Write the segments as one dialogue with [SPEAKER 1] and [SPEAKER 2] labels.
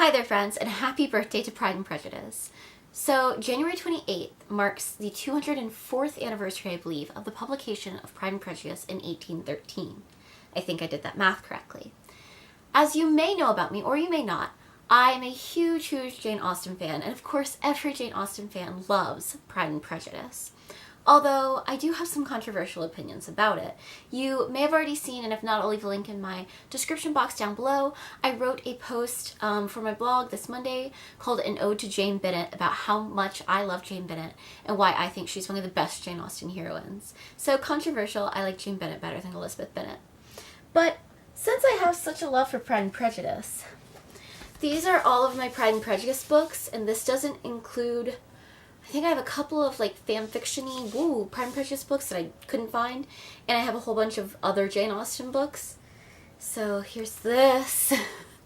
[SPEAKER 1] Hi there friends, and happy birthday to Pride and Prejudice. So January 28th marks the 204th anniversary, I believe, of the publication of Pride and Prejudice in 1813. I think I did that math correctly. As you may know about me, or you may not, I am a huge Jane Austen fan, and of course every Jane Austen fan loves Pride and Prejudice. Although I do have some controversial opinions about it. You may have already seen, and if not, I'll leave a link in my description box down below. I wrote a post for my blog this Monday called An Ode to Jane Bennet about how much I love Jane Bennet and why I think she's one of the best Jane Austen heroines. So controversial, I like Jane Bennet better than Elizabeth Bennet. But since I have such a love for Pride and Prejudice, these are all of my Pride and Prejudice books, and this doesn't include... I think I have a couple of like fan-fiction-y, Pride and Prejudice books that I couldn't find, and I have a whole bunch of other Jane Austen books. So here's this.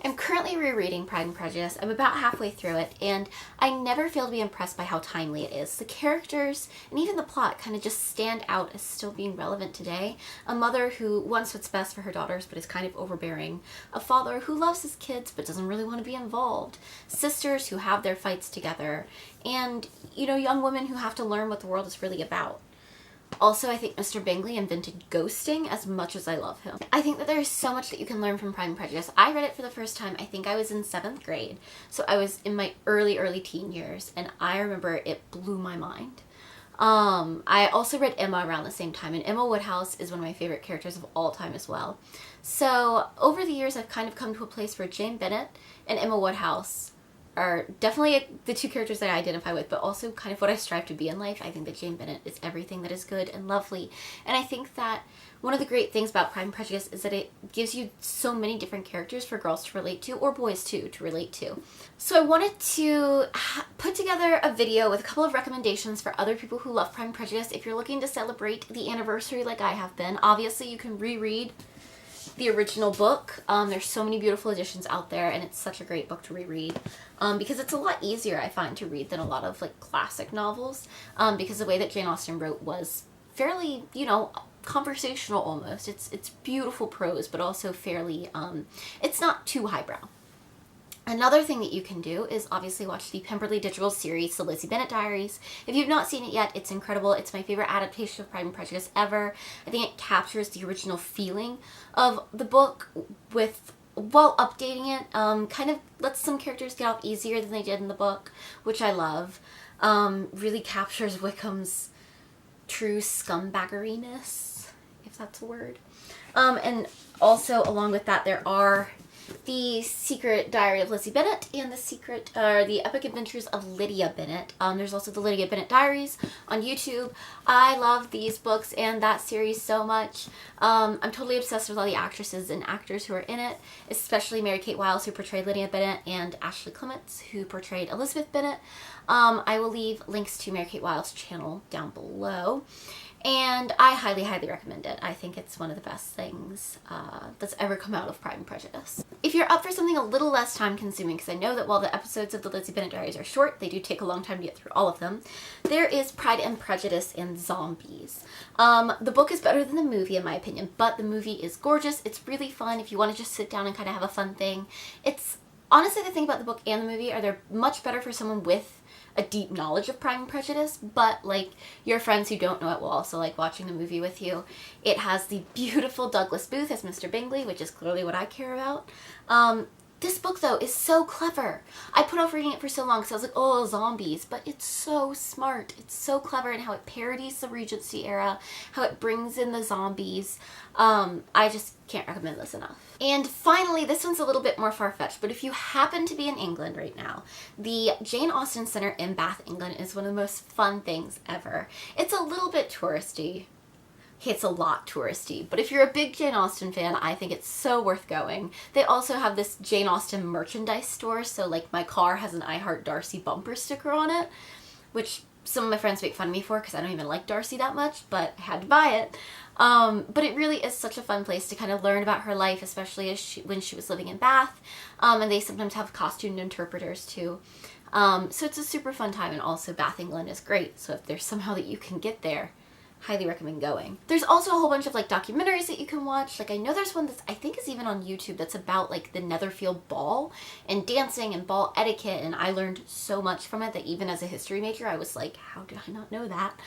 [SPEAKER 1] I'm currently rereading Pride and Prejudice. I'm about halfway through it, and I never fail to be impressed by how timely it is. The characters and even the plot kind of just stand out as still being relevant today. A mother who wants what's best for her daughters but is kind of overbearing. A father who loves his kids but doesn't really want to be involved. Sisters who have their fights together. And, you know, young women who have to learn what the world is really about. Also, I think Mr. Bingley invented ghosting as much as I love him. I think that there is so much that you can learn from Pride and Prejudice. I read it for the first time, I think I was in 7th grade. So I was in my early teen years, and I remember it blew my mind. I also read Emma around the same time, and Emma Woodhouse is one of my favorite characters of all time as well. So over the years, I've kind of come to a place where Jane Bennet and Emma Woodhouse are definitely the two characters that I identify with, but also kind of what I strive to be in life. I think that Jane Bennet is everything that is good and lovely. And I think that one of the great things about Pride and Prejudice is that it gives you so many different characters for girls to relate to, or boys too, to relate to. So I wanted to put together a video with a couple of recommendations for other people who love Pride and Prejudice. If you're looking to celebrate the anniversary like I have been, obviously you can reread the original book. There's so many beautiful editions out there, and it's such a great book to reread because it's a lot easier, I find, to read than a lot of like classic novels because the way that Jane Austen wrote was fairly, you know, conversational almost. It's beautiful prose, but also fairly, it's not too highbrow. Another thing that you can do is obviously watch the Pemberley Digital series, The Lizzie Bennet Diaries. If you've not seen it yet, it's incredible. It's my favorite adaptation of Pride and Prejudice ever. I think it captures the original feeling of the book while updating it. Kind of lets some characters get off easier than they did in the book, which I love. Really captures Wickham's true scumbaggeriness, if that's a word. And also along with that, there are The Secret Diary of Lizzie Bennet and The Epic Adventures of Lydia Bennet. There's also the Lydia Bennet Diaries on YouTube. I love these books and that series so much. I'm totally obsessed with all the actresses and actors who are in it, especially Mary-Kate Wiles, who portrayed Lydia Bennet, and Ashley Clements, who portrayed Elizabeth Bennet. I will leave links to Mary-Kate Wiles' channel down below. And I highly recommend it. I think it's one of the best things that's ever come out of Pride and Prejudice. If you're up for something a little less time consuming, because I know that while the episodes of the Lizzie Bennet Diaries are short, they do take a long time to get through all of them, there is Pride and Prejudice and Zombies. The book is better than the movie in my opinion, but the movie is gorgeous. It's really fun if you want to just sit down and kind of have a fun thing. It's honestly, the thing about the book and the movie are they're much better for someone with a deep knowledge of Pride and Prejudice, but like your friends who don't know it will also like watching the movie with you. It has the beautiful Douglas Booth as Mr. Bingley, which is clearly what I care about. This book, though, is so clever. I put off reading it for so long because I was like, oh, zombies, but it's so smart. It's so clever in how it parodies the Regency era, how it brings in the zombies. I just can't recommend this enough. And finally, this one's a little bit more far-fetched, but if you happen to be in England right now, the Jane Austen Centre in Bath, England is one of the most fun things ever. It's a little bit touristy. It's a lot touristy, but if you're a big Jane Austen fan, I think it's so worth going. They also have this Jane Austen merchandise store, so like my car has an I Heart Darcy bumper sticker on it, which some of my friends make fun of me for because I don't even like Darcy that much, but I had to buy it. But it really is such a fun place to kind of learn about her life, especially as when she was living in Bath, and they sometimes have costumed interpreters too. So it's a super fun time, and also Bath, England is great, so if there's somehow that you can get there, highly recommend going. There's also a whole bunch of like documentaries that you can watch. Like I know there's one that I think is even on YouTube that's about like the Netherfield Ball and dancing and ball etiquette, and I learned so much from it that even as a history major I was like, how did I not know that?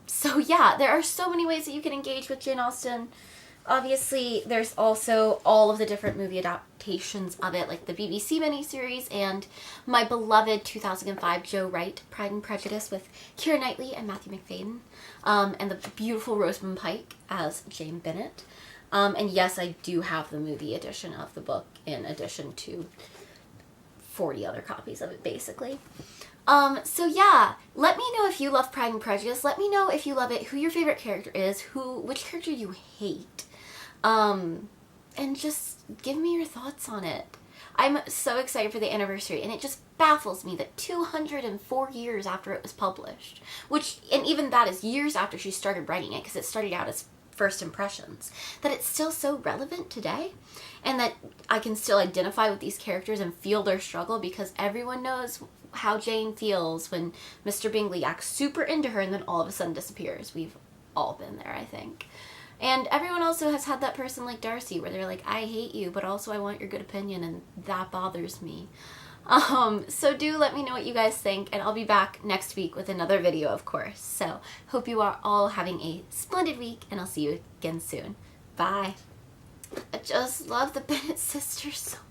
[SPEAKER 1] So yeah, there are so many ways that you can engage with Jane Austen. Obviously, there's also all of the different movie adaptations of it, like the BBC miniseries and my beloved 2005 Joe Wright Pride and Prejudice with Keira Knightley and Matthew McFadden, and the beautiful Rosamund Pike as Jane Bennet. And yes, I do have the movie edition of the book in addition to 40 other copies of it, basically. So yeah, let me know if you love Pride and Prejudice. Let me know if you love it, who your favorite character is, which character you hate. And just give me your thoughts on it. I'm so excited for the anniversary, and it just baffles me that 204 years after it was published, and even that is years after she started writing it, because it started out as first impressions, that it's still so relevant today, and that I can still identify with these characters and feel their struggle, because everyone knows how Jane feels when Mr. Bingley acts super into her and then all of a sudden disappears. We've all been there, I think. And everyone also has had that person like Darcy where they're like, I hate you, but also I want your good opinion, and that bothers me. So do let me know what you guys think, and I'll be back next week with another video, of course. So hope you are all having a splendid week, and I'll see you again soon. Bye. I just love the Bennet sisters so much.